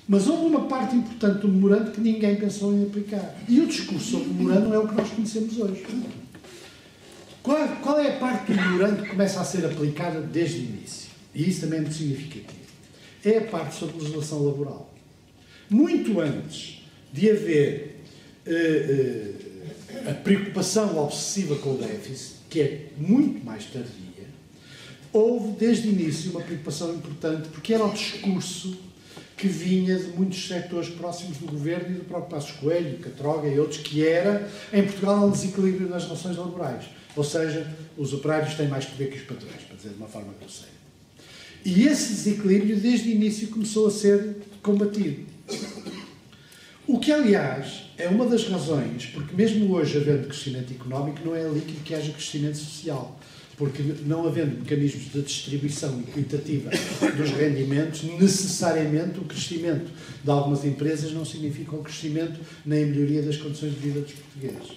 Mas houve uma parte importante do memorando que ninguém pensou em aplicar. E o discurso sobre o memorando não é o que nós conhecemos hoje. Qual é a parte do memorando que começa a ser aplicada desde o início? E isso também é muito significativo. É a parte sobre legislação laboral. Muito antes de haver a preocupação obsessiva com o déficit, que é muito mais tardia, houve desde o início uma preocupação importante, porque era o discurso que vinha de muitos setores próximos do governo e do próprio Passos Coelho, Catroga e outros, que era, em Portugal, há um desequilíbrio nas relações laborais. Ou seja, os operários têm mais poder que os patrões, para dizer de uma forma grosseira. E esse desequilíbrio, desde o início, começou a ser combatido. O que, aliás, é uma das razões, porque mesmo hoje, havendo crescimento económico, não é líquido que haja crescimento social. Porque não havendo mecanismos de distribuição equitativa dos rendimentos, necessariamente o crescimento de algumas empresas não significa o crescimento nem a melhoria das condições de vida dos portugueses.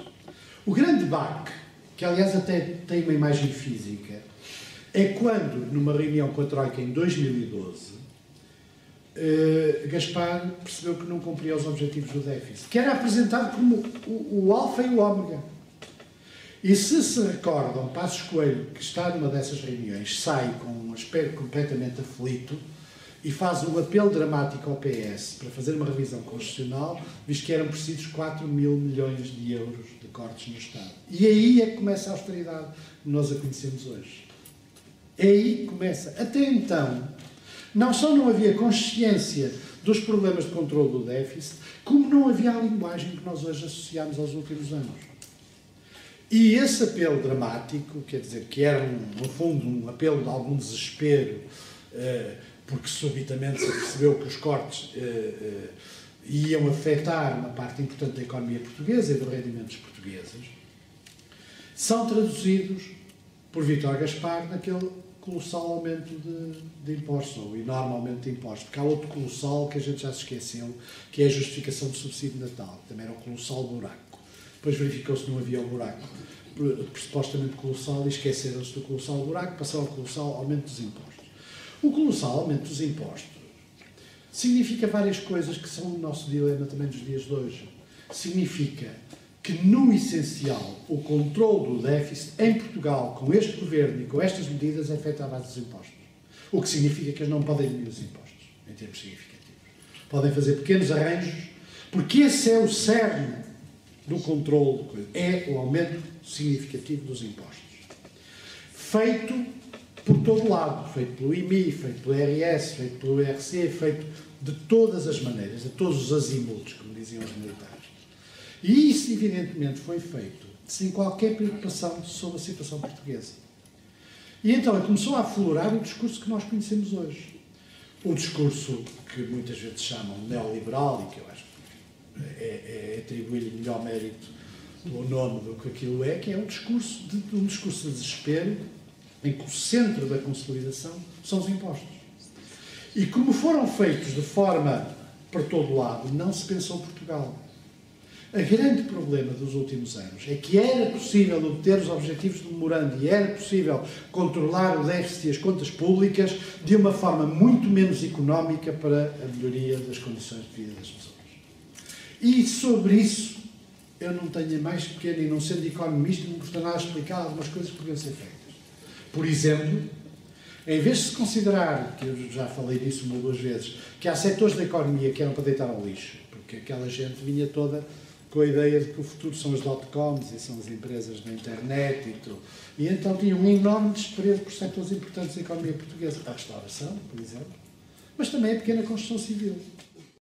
O grande baque, que aliás até tem uma imagem física, é quando, numa reunião com a Troika em 2012, Gaspar percebeu que não cumpria os objetivos do déficit, que era apresentado como o alfa e o ômega. E se recordam, Passos Coelho, que está numa dessas reuniões, sai com um aspecto completamente aflito e faz um apelo dramático ao PS para fazer uma revisão constitucional, visto que eram precisos 4 mil milhões de euros de cortes no Estado. E aí é que começa a austeridade que nós a conhecemos hoje. É aí que começa. Até então, não só não havia consciência dos problemas de controle do déficit, como não havia a linguagem que nós hoje associamos aos últimos anos. E esse apelo dramático, quer dizer, que era, no fundo, um apelo de algum desespero, porque subitamente se percebeu que os cortes iam afetar uma parte importante da economia portuguesa e dos rendimentos portugueses, são traduzidos por Vítor Gaspar naquele colossal aumento de impostos, ou enorme aumento de impostos, porque há outro colossal que a gente já se esqueceu, que é a justificação do subsídio de Natal, que também era o colossal buraco. Depois verificou-se que não havia o buraco supostamente colossal e esqueceram-se do colossal buraco, passou ao colossal aumento dos impostos. O colossal aumento dos impostos significa várias coisas que são o nosso dilema também dos dias de hoje. Significa que, no essencial, o controle do déficit em Portugal, com este governo e com estas medidas, afeta a base dos impostos. O que significa que eles não podem diminuir os impostos, em termos significativos. Podem fazer pequenos arranjos, porque esse é o cerne do controle, é o aumento significativo dos impostos. Feito por todo lado, feito pelo IMI, feito pelo IRS, feito pelo IRC, feito de todas as maneiras, de todos os azimutos, como diziam os militares. E isso, evidentemente, foi feito sem qualquer preocupação sobre a situação portuguesa. E então começou a aflorar o discurso que nós conhecemos hoje. O discurso que muitas vezes chamam neoliberal, e que eu acho é atribuir-lhe melhor mérito o nome do que aquilo é, que é um discurso de desespero, em que o centro da consolidação são os impostos. E como foram feitos de forma para todo lado, não se pensou Portugal. O grande problema dos últimos anos é que era possível obter os objetivos do memorando e era possível controlar o déficit e as contas públicas de uma forma muito menos económica para a melhoria das condições de vida das pessoas. E sobre isso eu não tenho a mais pequena, e não sendo economista, não custa nada explicar algumas coisas que podiam ser feitas. Por exemplo, em vez de se considerar, que eu já falei disso uma ou duas vezes, que há setores da economia que eram para deitar ao lixo, porque aquela gente vinha toda com a ideia de que o futuro são as dot-coms e são as empresas da internet e tudo. E então tinha um enorme desprezo por setores importantes da economia portuguesa. A restauração, por exemplo, mas também a pequena construção civil.